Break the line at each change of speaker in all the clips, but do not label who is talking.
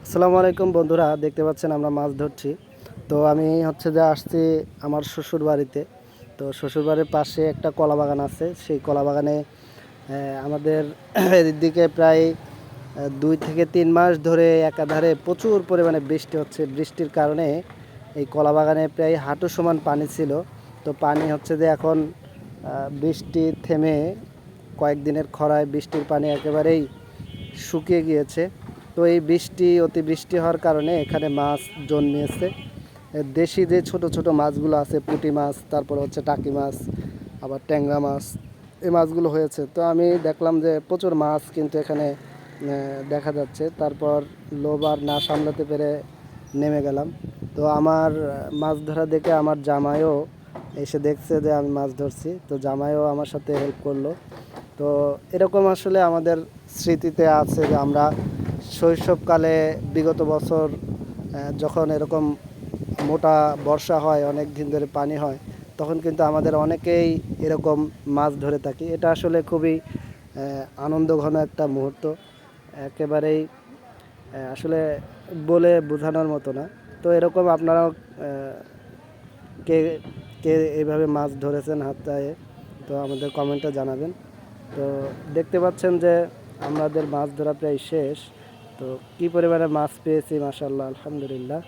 আসসালামু আলাইকুম বন্ধুরা, দেখতে পাচ্ছেন আমরা মাছ ধরছি। তো আমি হচ্ছে যে আসছি আমার শ্বশুর বাড়িতে। তো শ্বশুর বাড়ির পাশে একটা কলা বাগান আছে। সেই কলা বাগানে আমাদের এদিকে প্রায় 2 থেকে 3 মাস ধরে একাধারে প্রচুর পরিমাণে বৃষ্টি হচ্ছে। বৃষ্টির কারণে এই কলা বাগানে প্রায় হাঁটু সমান পানি ছিল। তো পানি হচ্ছে যে এখন বৃষ্টি থেমে কয়েকদিনের খরায় বৃষ্টির পানি একেবারেই শুকিয়ে গিয়েছে। তো এই অতিবৃষ্টি হওয়ার কারণে এখানে মাছ জন্মেছে। দেশি যে ছোট ছোট মাছগুলো আছে, পুঁটি মাছ, তারপর হচ্ছে টাকি মাছ, আবার ট্যাংরা মাছ, এই মাছগুলো হয়েছে। তো আমি দেখলাম যে প্রচুর মাছ কিন্তু এখানে দেখা যাচ্ছে। তারপর লোভ আর না সামলাতে পেরে নেমে গেলাম। তো আমার মাছ ধরা দেখে আমার জামাইও এসে দেখছে যে আমি মাছ ধরছি। তো জামাইও আমার সাথে হেল্প করলো। তো এরকম আসলে আমাদের স্মৃতিতে আছে যে আমরা শৈশবকালে বিগত বছর যখন এরকম মোটা বর্ষা হয়, অনেক দিন ধরে পানি হয়, তখন কিন্তু আমাদের অনেকেই এরকম মাছ ধরে থাকি। এটা আসলে খুবই আনন্দঘন একটা মুহূর্ত। একেবারেই আসলে বলে বোঝানোর মতো না। তো এরকম আপনারাও কে কে এইভাবে মাছ ধরেছেন হাতে, তো আমাদের কমেন্টে জানাবেন। তো দেখতে পাচ্ছেন যে আমাদের মাছ ধরা প্রায় শেষ। তো কি পরিমাণে মাছ পেয়েছি, মাশাআল্লাহ, আলহামদুলিল্লাহ।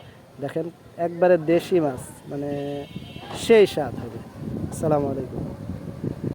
দেখেন, একবারে দেশি মাছ, মানে সেই স্বাদ হবে। আসসালামু আলাইকুম।